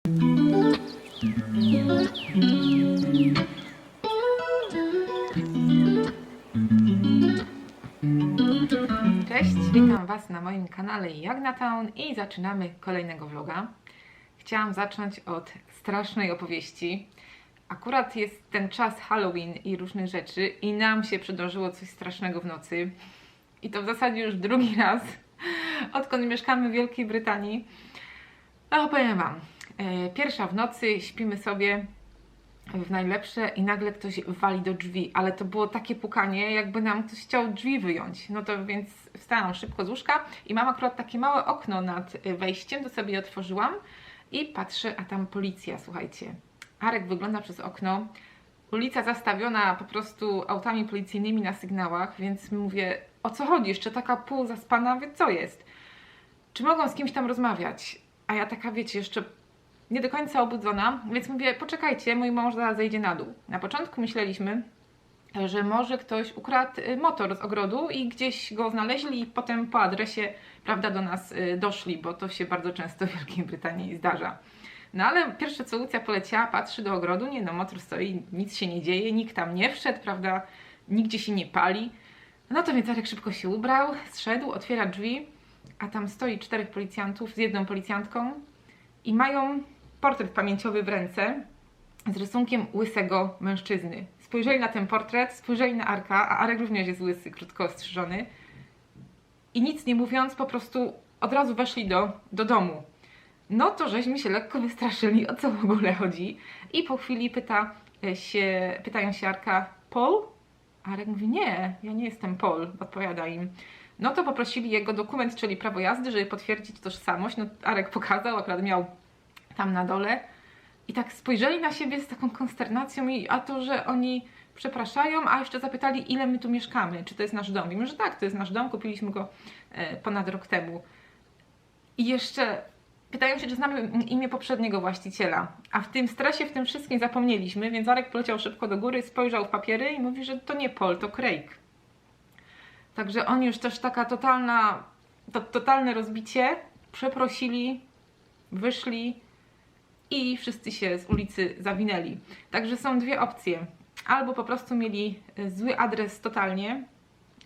Cześć, witam Was na moim kanale Jagnatown i zaczynamy kolejnego vloga. Chciałam zacząć od strasznej opowieści. Akurat jest ten czas Halloween i różnych rzeczy i nam się przydarzyło coś strasznego w nocy. I to w zasadzie już drugi raz, odkąd mieszkamy w Wielkiej Brytanii. No opowiem Wam. Pierwsza w nocy, śpimy sobie w najlepsze i nagle ktoś wali do drzwi, ale to było takie pukanie, jakby nam ktoś chciał drzwi wyjąć. No to więc wstałam szybko z łóżka i mam akurat takie małe okno nad wejściem, to sobie otworzyłam i patrzę, a tam policja, słuchajcie. Arek wygląda przez okno, ulica zastawiona po prostu autami policyjnymi na sygnałach, więc mówię, o co chodzi? Jeszcze taka pół zaspana, mówię, co jest? Czy mogą z kimś tam rozmawiać? A ja taka, wiecie, jeszcze nie do końca obudzona, więc mówię, poczekajcie, mój mąż zaraz zejdzie na dół. Na początku myśleliśmy, że może ktoś ukradł motor z ogrodu i gdzieś go znaleźli i potem po adresie, prawda, do nas doszli, bo to się bardzo często w Wielkiej Brytanii zdarza. No ale pierwsze co Lucja poleciała, patrzy do ogrodu, nie no, motor stoi, nic się nie dzieje, nikt tam nie wszedł, prawda, nigdzie się nie pali. No to więc Arek szybko się ubrał, zszedł, otwiera drzwi, a tam stoi 4 policjantów z jedną policjantką i mają portret pamięciowy w ręce z rysunkiem łysego mężczyzny. Spojrzeli na ten portret, spojrzeli na Arka, a Arek również jest łysy, krótko ostrzyżony. I nic nie mówiąc, po prostu od razu weszli do domu. No to żeśmy się lekko wystraszyli, o co w ogóle chodzi. I po chwili pytają się Arka, Paul? Arek mówi, nie, ja nie jestem Paul, odpowiada im. No to poprosili jego dokument, czyli prawo jazdy, żeby potwierdzić tożsamość. No Arek pokazał, akurat miał tam na dole. I tak spojrzeli na siebie z taką konsternacją, a to, że oni przepraszają, a jeszcze zapytali, ile my tu mieszkamy, czy to jest nasz dom. I mówię, że tak, to jest nasz dom, kupiliśmy go ponad rok temu. I jeszcze pytają się, czy znamy imię poprzedniego właściciela. A w tym stresie, w tym wszystkim zapomnieliśmy, więc Arek poleciał szybko do góry, spojrzał w papiery i mówi, że to nie Paul, to Craig. Także oni już też taka totalne rozbicie, przeprosili, wyszli i wszyscy się z ulicy zawinęli. Także są dwie opcje. Albo po prostu mieli zły adres totalnie,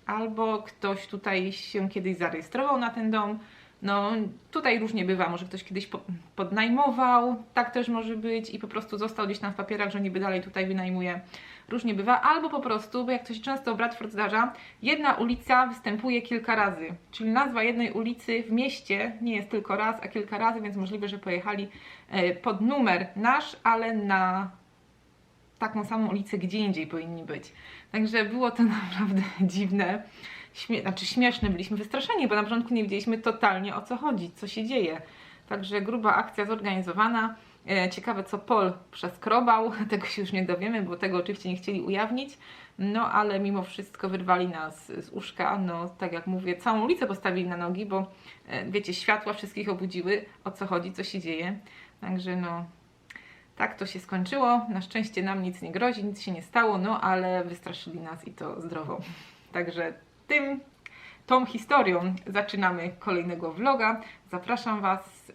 albo ktoś tutaj się kiedyś zarejestrował na ten dom. No tutaj różnie bywa, może ktoś kiedyś podnajmował, tak też może być i po prostu został gdzieś tam w papierach, że niby dalej tutaj wynajmuje. Różnie bywa, albo po prostu, bo jak to się często w Bradford zdarza, jedna ulica występuje kilka razy, czyli nazwa jednej ulicy w mieście nie jest tylko raz, a kilka razy, więc możliwe, że pojechali pod numer nasz, ale na taką samą ulicę gdzie indziej powinni być. Także było to naprawdę dziwne, śmieszne, byliśmy wystraszeni, bo na początku nie wiedzieliśmy totalnie, o co chodzi, co się dzieje. Także gruba akcja zorganizowana. Ciekawe, co Paul przeskrobał, tego się już nie dowiemy, bo tego oczywiście nie chcieli ujawnić, no ale mimo wszystko wyrwali nas z łóżka, no tak jak mówię, całą ulicę postawili na nogi, bo wiecie, światła wszystkich obudziły, o co chodzi, co się dzieje. Także no, tak to się skończyło, na szczęście nam nic nie grozi, nic się nie stało, no ale wystraszyli nas i to zdrowo. Także tą historią zaczynamy kolejnego vloga. Zapraszam Was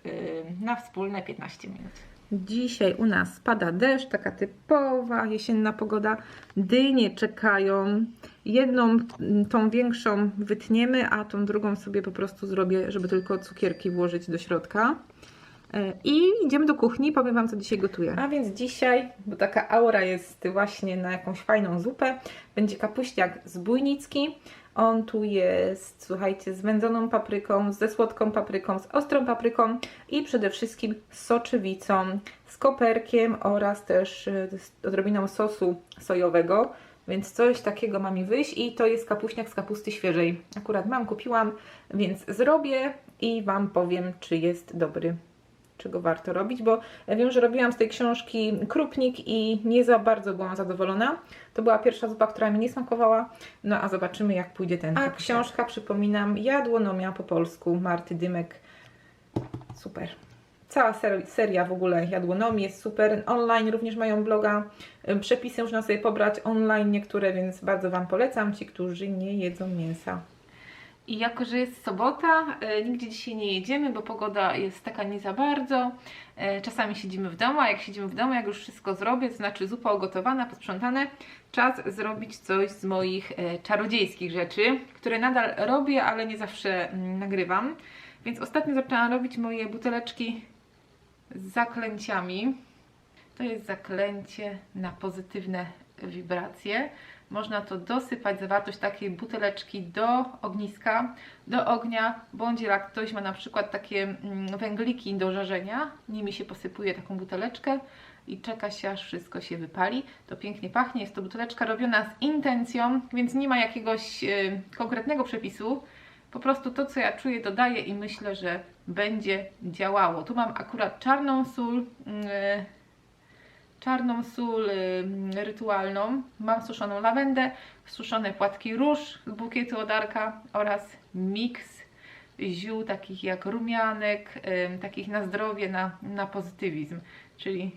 na wspólne 15 minut. Dzisiaj u nas pada deszcz, taka typowa jesienna pogoda. Dynie czekają. Jedną, tą większą wytniemy, a tą drugą sobie po prostu zrobię, żeby tylko cukierki włożyć do środka. I idziemy do kuchni, powiem Wam, co dzisiaj gotuję. A więc dzisiaj, bo taka aura jest właśnie na jakąś fajną zupę, będzie kapuśniak zbójnicki. On tu jest, słuchajcie, z wędzoną papryką, ze słodką papryką, z ostrą papryką i przede wszystkim z soczewicą, z koperkiem oraz też z odrobiną sosu sojowego. Więc coś takiego ma mi wyjść i to jest kapuśniak z kapusty świeżej. Akurat kupiłam, więc zrobię i Wam powiem, czy jest dobry, czy go warto robić, bo wiem, że robiłam z tej książki Krupnik i nie za bardzo byłam zadowolona. To była pierwsza zupa, która mi nie smakowała, no a zobaczymy, jak pójdzie ten kapuśniak. A książka, przypominam, Jadłonomia po polsku, Marty Dymek. Super. Cała seria w ogóle Jadłonomii jest super. Online również mają bloga. Przepisy można sobie pobrać online niektóre, więc bardzo Wam polecam, ci, którzy nie jedzą mięsa. I jako, że jest sobota, nigdzie dzisiaj nie jedziemy, bo pogoda jest taka nie za bardzo. Czasami siedzimy w domu, a jak siedzimy w domu, jak już wszystko zrobię, to znaczy zupa ugotowana, posprzątane, czas zrobić coś z moich czarodziejskich rzeczy, które nadal robię, ale nie zawsze nagrywam. Więc ostatnio zaczęłam robić moje buteleczki z zaklęciami. To jest zaklęcie na pozytywne wibracje. Można to dosypać, zawartość takiej buteleczki do ogniska, do ognia, bądź jak ktoś ma na przykład takie węgliki do żarzenia, nimi się posypuje taką buteleczkę i czeka się, aż wszystko się wypali. To pięknie pachnie, jest to buteleczka robiona z intencją, więc nie ma jakiegoś konkretnego przepisu. Po prostu to, co ja czuję, dodaję i myślę, że będzie działało. Tu mam akurat czarną sól rytualną, mam suszoną lawendę, suszone płatki róż z bukietu od Arka oraz miks ziół takich jak rumianek, takich na zdrowie, na pozytywizm, czyli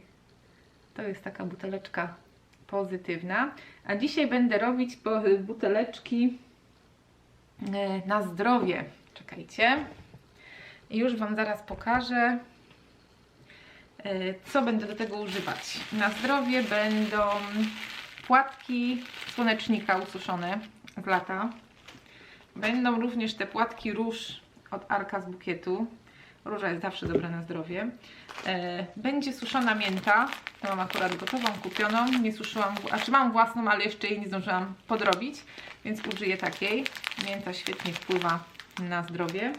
to jest taka buteleczka pozytywna. A dzisiaj będę robić buteleczki na zdrowie. Czekajcie. I już Wam zaraz pokażę, co będę do tego używać. Na zdrowie będą płatki słonecznika ususzone z lata. Będą również te płatki róż od Arka z bukietu. Róża jest zawsze dobra na zdrowie. Będzie suszona mięta. To mam akurat gotową, kupioną. Nie suszyłam, czy mam własną, ale jeszcze jej nie zdążyłam podrobić, więc użyję takiej. Mięta świetnie wpływa na zdrowie.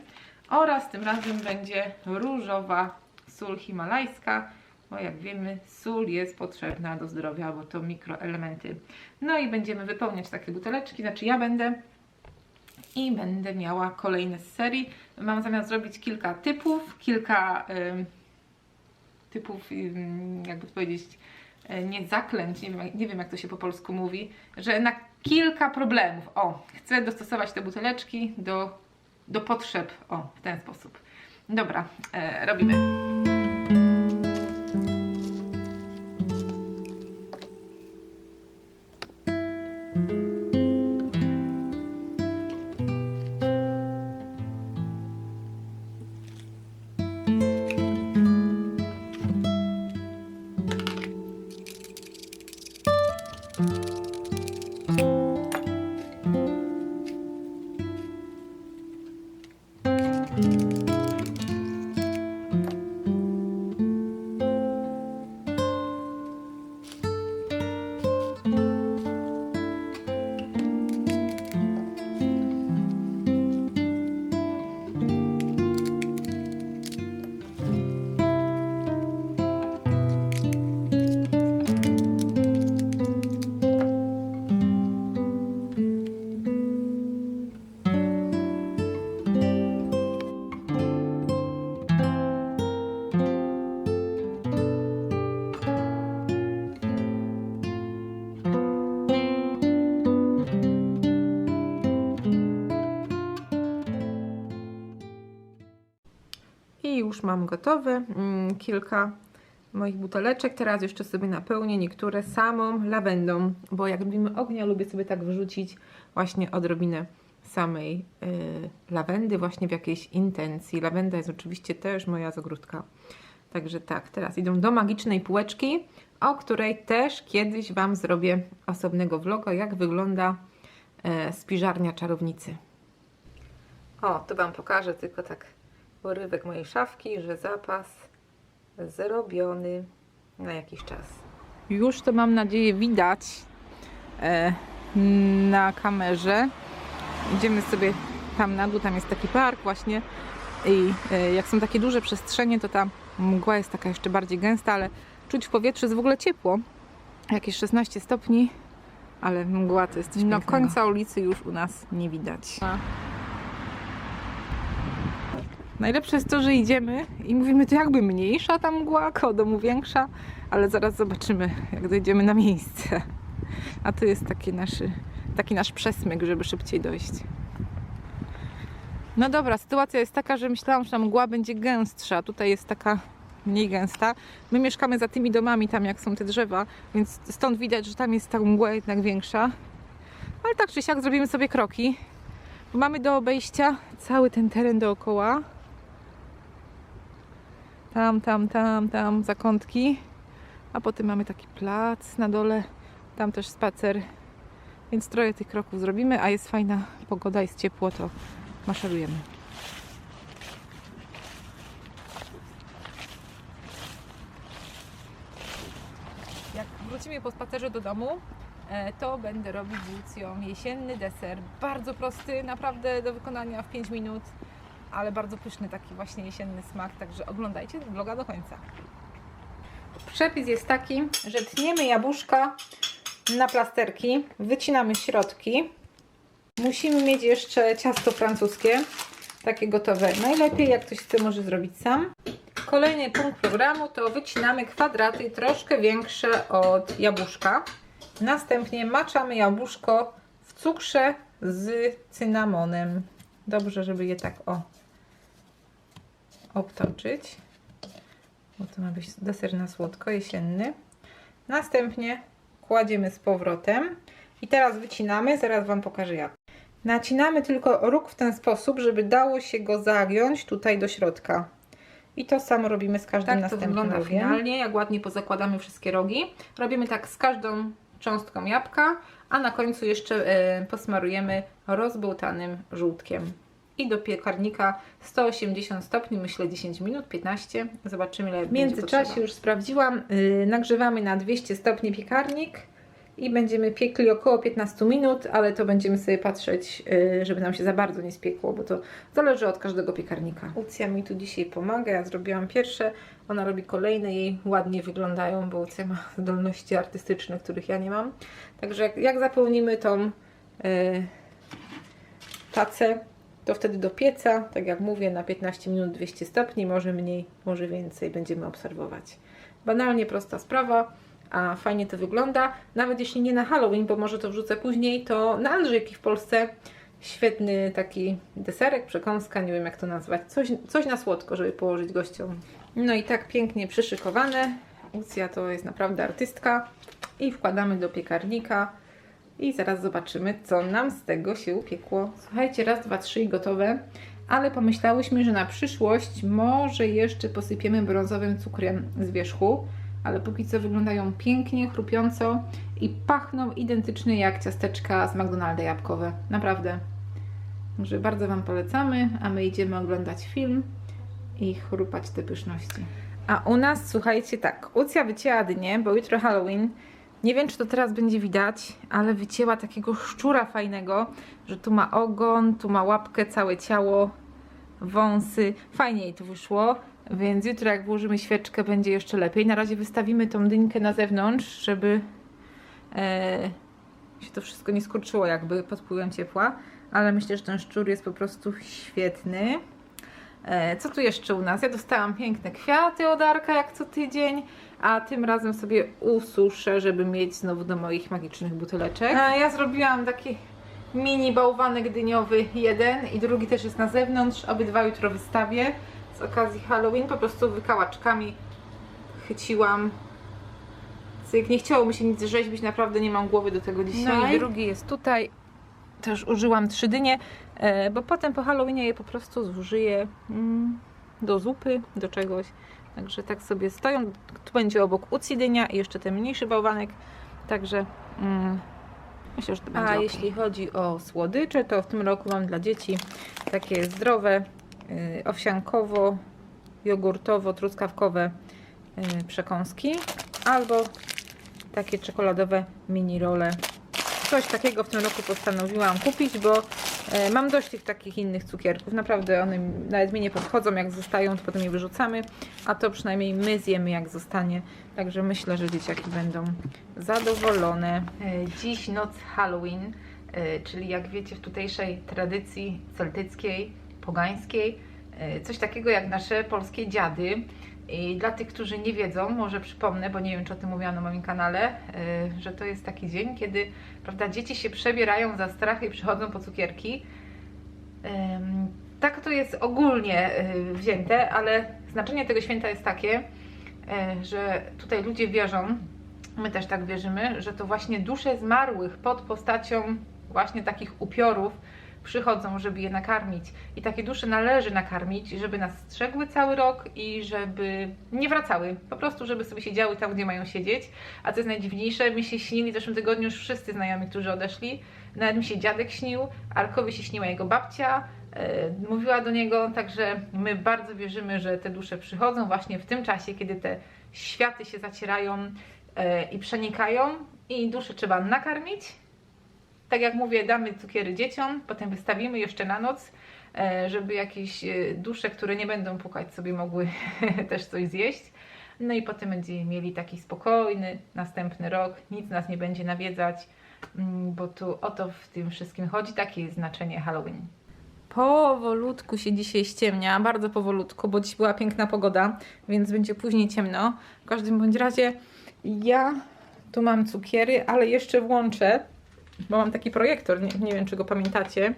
Oraz tym razem będzie różowa sól himalajska, bo jak wiemy, sól jest potrzebna do zdrowia, bo to mikroelementy. No i będziemy wypełniać takie buteleczki, znaczy ja będę i będę miała kolejne z serii. Mam zamiar zrobić kilka typów, jakby to powiedzieć, nie zaklęć, nie wiem jak to się po polsku mówi, że na kilka problemów. O, chcę dostosować te buteleczki do potrzeb, o, w ten sposób. Dobra, robimy. I już mam gotowe kilka moich buteleczek. Teraz jeszcze sobie napełnię niektóre samą lawendą, bo jak robimy ognia, lubię sobie tak wrzucić właśnie odrobinę samej lawendy, właśnie w jakiejś intencji. Lawenda jest oczywiście też moja z ogródka. Także tak, teraz idą do magicznej półeczki, o której też kiedyś Wam zrobię osobnego vloga, jak wygląda spiżarnia czarownicy. O, tu Wam pokażę tylko tak urywek mojej szafki, że zapas zrobiony na jakiś czas. Już to mam nadzieję widać na kamerze. Idziemy sobie tam na dół, tam jest taki park właśnie i jak są takie duże przestrzenie, to ta mgła jest taka jeszcze bardziej gęsta, ale czuć w powietrzu jest w ogóle ciepło. Jakieś 16 stopni, ale mgła to jest coś pięknego. No końca ulicy już u nas nie widać. Najlepsze jest to, że idziemy i mówimy, to jakby mniejsza ta mgła, koło domu większa, ale zaraz zobaczymy, jak dojdziemy na miejsce. A tu jest taki nasz przesmyk, żeby szybciej dojść. No dobra, sytuacja jest taka, że myślałam, że ta mgła będzie gęstsza. Tutaj jest taka mniej gęsta. My mieszkamy za tymi domami, tam jak są te drzewa, więc stąd widać, że tam jest ta mgła jednak większa. Ale tak czy siak zrobimy sobie kroki. Mamy do obejścia cały ten teren dookoła. Tam zakątki. A potem mamy taki plac na dole. Tam też spacer. Więc trochę tych kroków zrobimy, a jest fajna pogoda, jest ciepło, to maszerujemy. Jak wrócimy po spacerze do domu, to będę robić z Lucją jesienny deser. Bardzo prosty, naprawdę do wykonania w 5 minut, ale bardzo pyszny taki właśnie jesienny smak, także oglądajcie vloga do końca. Przepis jest taki, że tniemy jabłuszka na plasterki, wycinamy środki. Musimy mieć jeszcze ciasto francuskie, takie gotowe. Najlepiej, jak ktoś chce, może zrobić sam. Kolejny punkt programu to wycinamy kwadraty troszkę większe od jabłuszka. Następnie maczamy jabłuszko w cukrze z cynamonem. Dobrze, żeby je tak obtoczyć, bo to ma być deser na słodko, jesienny. Następnie kładziemy z powrotem i teraz wycinamy, zaraz Wam pokażę jak. Nacinamy tylko róg w ten sposób, żeby dało się go zagiąć tutaj do środka. I to samo robimy z każdym następnym rogiem. Tak to wygląda finalnie, jak ładnie pozakładamy wszystkie rogi. Robimy tak z każdą cząstką jabłka, a na końcu jeszcze posmarujemy rozbełtanym żółtkiem. I do piekarnika 180 stopni, myślę 10 minut, 15. Zobaczymy, ile w międzyczasie już sprawdziłam. Nagrzewamy na 200 stopni piekarnik i będziemy piekli około 15 minut, ale to będziemy sobie patrzeć, żeby nam się za bardzo nie spiekło, bo to zależy od każdego piekarnika. Lucja mi tu dzisiaj pomaga, ja zrobiłam pierwsze, ona robi kolejne, jej ładnie wyglądają, bo Lucja ma zdolności artystyczne, których ja nie mam. Także jak zapełnimy tą tacę, to wtedy do pieca, tak jak mówię, na 15 minut 200 stopni, może mniej, może więcej, będziemy obserwować. Banalnie prosta sprawa, a fajnie to wygląda. Nawet jeśli nie na Halloween, bo może to wrzucę później, to na Andrzejki w Polsce świetny taki deserek, przekąska, nie wiem jak to nazwać, coś na słodko, żeby położyć gościom. No i tak pięknie przyszykowane. Lucja to jest naprawdę artystka. I wkładamy do piekarnika. I zaraz zobaczymy, co nam z tego się upiekło. Słuchajcie, raz, dwa, trzy i gotowe. Ale pomyślałyśmy, że na przyszłość może jeszcze posypiemy brązowym cukrem z wierzchu. Ale póki co wyglądają pięknie, chrupiąco i pachną identycznie jak ciasteczka z McDonalda jabłkowe. Naprawdę. Także bardzo Wam polecamy, a my idziemy oglądać film i chrupać te pyszności. A u nas, słuchajcie, tak, Lucja wycięła dynię, bo jutro Halloween. Nie wiem, czy to teraz będzie widać, ale wycięła takiego szczura fajnego, że tu ma ogon, tu ma łapkę, całe ciało, wąsy. Fajnie jej to wyszło, więc jutro jak włożymy świeczkę, będzie jeszcze lepiej. Na razie wystawimy tą dynkę na zewnątrz, żeby się to wszystko nie skurczyło jakby pod wpływem ciepła, ale myślę, że ten szczur jest po prostu świetny. Co tu jeszcze u nas? Ja dostałam piękne kwiaty od Arka jak co tydzień, a tym razem sobie ususzę, żeby mieć znowu do moich magicznych buteleczek. Ja zrobiłam taki mini bałwanek dyniowy, jeden i drugi też jest na zewnątrz. Obydwa jutro wystawię z okazji Halloween. Po prostu wykałaczkami chyciłam. Cyk, nie chciało mi się nic rzeźbić, naprawdę nie mam głowy do tego dzisiaj. No i drugi jest tutaj. Też użyłam 3 dynie, bo potem po Halloweenie je po prostu zużyję do zupy, do czegoś. Także tak sobie stoją. Tu będzie obok Uci dynia i jeszcze ten mniejszy bałwanek. Także myślę, że to będzie okay. Jeśli chodzi o słodycze, to w tym roku mam dla dzieci takie zdrowe, owsiankowo, jogurtowo, truskawkowe przekąski. Albo takie czekoladowe mini role. Coś takiego w tym roku postanowiłam kupić, bo mam dość tych takich innych cukierków. Naprawdę one nawet mi nie podchodzą, jak zostają, to potem je wyrzucamy, a to przynajmniej my zjemy, jak zostanie. Także myślę, że dzieciaki będą zadowolone. Dziś noc Halloween, czyli jak wiecie w tutejszej tradycji celtyckiej, pogańskiej, coś takiego jak nasze polskie dziady. I dla tych, którzy nie wiedzą, może przypomnę, bo nie wiem, czy o tym mówiłam na moim kanale, że to jest taki dzień, kiedy, prawda, dzieci się przebierają za strachy i przychodzą po cukierki. Tak to jest ogólnie wzięte, ale znaczenie tego święta jest takie, że tutaj ludzie wierzą, my też tak wierzymy, że to właśnie dusze zmarłych pod postacią właśnie takich upiorów przychodzą, żeby je nakarmić. I takie dusze należy nakarmić, żeby nas strzegły cały rok i żeby nie wracały. Po prostu, żeby sobie siedziały tam, gdzie mają siedzieć. A co jest najdziwniejsze, mi się śnili w zeszłym tygodniu już wszyscy znajomi, którzy odeszli. Nawet mi się dziadek śnił, Arkowi się śniła jego babcia, mówiła do niego, także my bardzo wierzymy, że te dusze przychodzą właśnie w tym czasie, kiedy te światy się zacierają i przenikają i dusze trzeba nakarmić. Tak jak mówię, damy cukiery dzieciom, potem wystawimy jeszcze na noc, żeby jakieś dusze, które nie będą pukać, sobie mogły też coś zjeść. No i potem będziemy mieli taki spokojny następny rok, nic nas nie będzie nawiedzać, bo tu o to w tym wszystkim chodzi, takie jest znaczenie Halloween. Powolutku się dzisiaj ściemnia, bardzo powolutku, bo dziś była piękna pogoda, więc będzie później ciemno. W każdym bądź razie ja tu mam cukiery, ale jeszcze włączę, bo mam taki projektor, nie wiem czy go pamiętacie,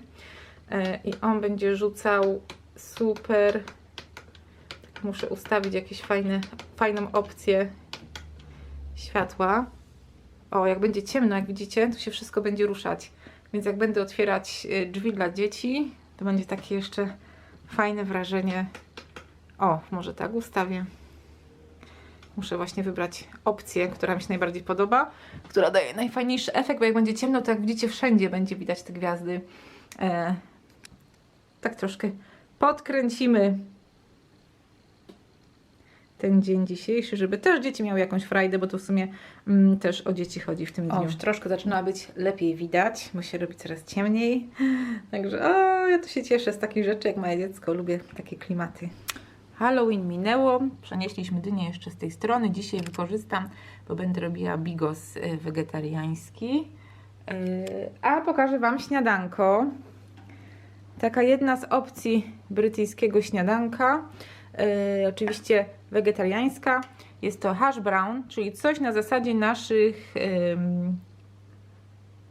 i on będzie rzucał super, muszę ustawić jakieś fajną opcję światła. O, jak będzie ciemno, jak widzicie, to się wszystko będzie ruszać, więc jak będę otwierać drzwi dla dzieci, to będzie takie jeszcze fajne wrażenie. O, może tak ustawię. Muszę właśnie wybrać opcję, która mi się najbardziej podoba, która daje najfajniejszy efekt, bo jak będzie ciemno, to jak widzicie, wszędzie będzie widać te gwiazdy. Tak troszkę podkręcimy ten dzień dzisiejszy, żeby też dzieci miały jakąś frajdę, bo to w sumie też o dzieci chodzi w tym dniu. O, już troszkę zaczyna być lepiej widać, bo się robi coraz ciemniej. Także ja to się cieszę z takich rzeczy, jak moje dziecko, lubię takie klimaty. Halloween minęło, przenieśliśmy dynię jeszcze z tej strony. Dzisiaj wykorzystam, bo będę robiła bigos wegetariański. A pokażę Wam śniadanko. Taka jedna z opcji brytyjskiego śniadanka. Oczywiście wegetariańska. Jest to hash brown, czyli coś na zasadzie naszych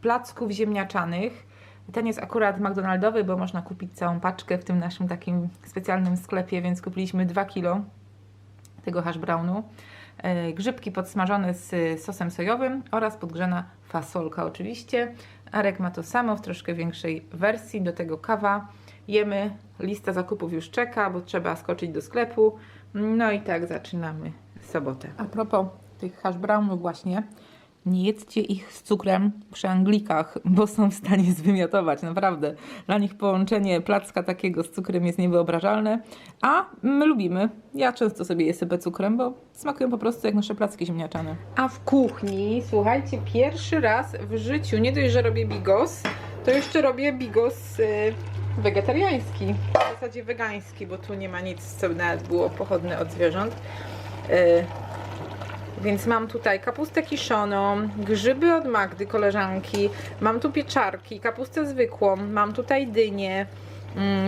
placków ziemniaczanych. Ten jest akurat McDonaldowy, bo można kupić całą paczkę w tym naszym takim specjalnym sklepie, więc kupiliśmy 2 kg tego hash brownu. Grzybki podsmażone z sosem sojowym oraz podgrzana fasolka oczywiście. Arek ma to samo w troszkę większej wersji, do tego kawa. Jemy, lista zakupów już czeka, bo trzeba skoczyć do sklepu. No i tak zaczynamy sobotę. A propos tych hash brownów właśnie, nie jedzcie ich z cukrem przy Anglikach, bo są w stanie zwymiotować, naprawdę. Dla nich połączenie placka takiego z cukrem jest niewyobrażalne, a my lubimy. Ja często sobie je sypę cukrem, bo smakują po prostu jak nasze placki ziemniaczane. A w kuchni, słuchajcie, pierwszy raz w życiu, nie dość, że robię bigos, to jeszcze robię bigos wegetariański, w zasadzie wegański, bo tu nie ma nic, co nawet było pochodne od zwierząt. Więc mam tutaj kapustę kiszoną, grzyby od Magdy, koleżanki, mam tu pieczarki, kapustę zwykłą, mam tutaj dynię,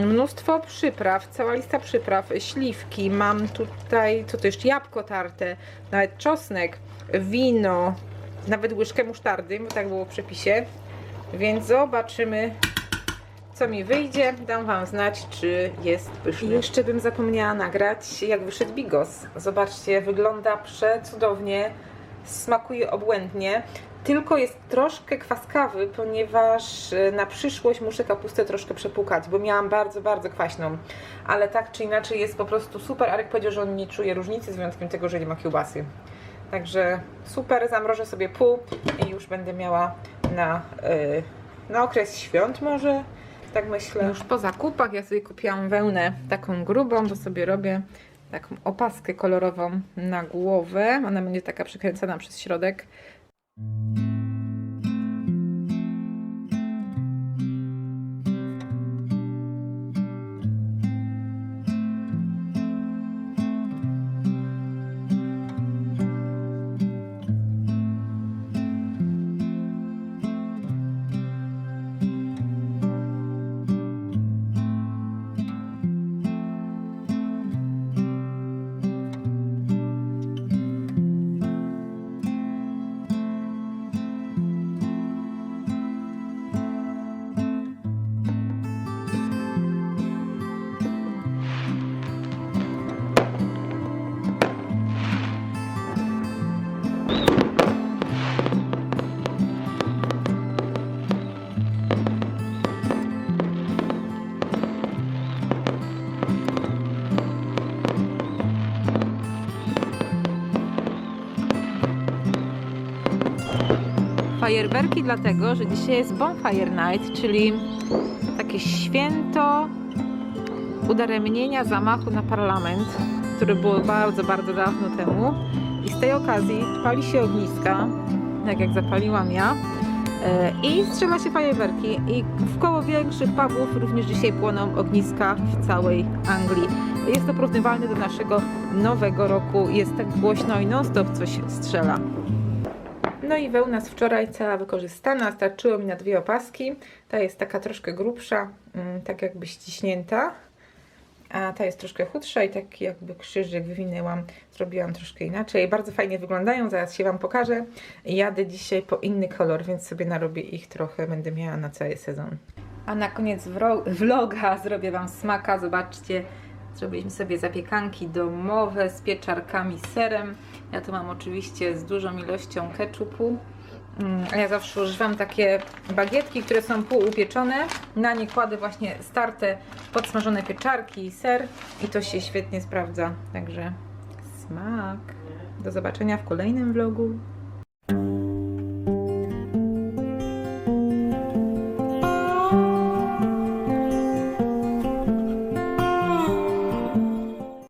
mnóstwo przypraw, cała lista przypraw, śliwki, mam tutaj, co to jeszcze, jabłko tarte, nawet czosnek, wino, nawet łyżkę musztardy, bo tak było w przepisie, więc zobaczymy, co mi wyjdzie, dam Wam znać, czy jest pyszny. I jeszcze bym zapomniała nagrać, jak wyszedł bigos. Zobaczcie, wygląda przecudownie, smakuje obłędnie, tylko jest troszkę kwaskawy, ponieważ na przyszłość muszę kapustę troszkę przepłukać, bo miałam bardzo kwaśną, ale tak czy inaczej jest po prostu super. Arek powiedział, że on nie czuje różnicy z wyjątkiem tego, że nie ma kiełbasy. Także super, zamrożę sobie pół i już będę miała na okres świąt może. Tak myślę. Już po zakupach ja sobie kupiłam wełnę taką grubą, bo sobie robię taką opaskę kolorową na głowę. Ona będzie taka przykręcona przez środek. Fajerwerki dlatego, że dzisiaj jest Bonfire Night, czyli takie święto udaremnienia zamachu na parlament, które było bardzo, bardzo dawno temu. I z tej okazji pali się ogniska, tak jak zapaliłam ja, i strzela się fajerwerki. I w koło większych pubów również dzisiaj płoną ogniska w całej Anglii. Jest to porównywalne do naszego Nowego Roku. Jest tak głośno i non-stop coś strzela. No i wełna z wczoraj cała wykorzystana. Starczyło mi na 2 opaski. Ta jest taka troszkę grubsza, tak jakby ściśnięta. A ta jest troszkę chudsza i taki jakby krzyżyk wywinęłam, zrobiłam troszkę inaczej. Bardzo fajnie wyglądają, zaraz się Wam pokażę. Jadę dzisiaj po inny kolor, więc sobie narobię ich trochę, będę miała na cały sezon. A na koniec vloga zrobię Wam smaka, zobaczcie. Zrobiliśmy sobie zapiekanki domowe z pieczarkami, serem. Ja to mam oczywiście z dużą ilością ketchupu. A ja zawsze używam takie bagietki, które są półupieczone. Na nie kładę właśnie starte podsmażone pieczarki i ser i to się świetnie sprawdza. Także smak. Do zobaczenia w kolejnym vlogu.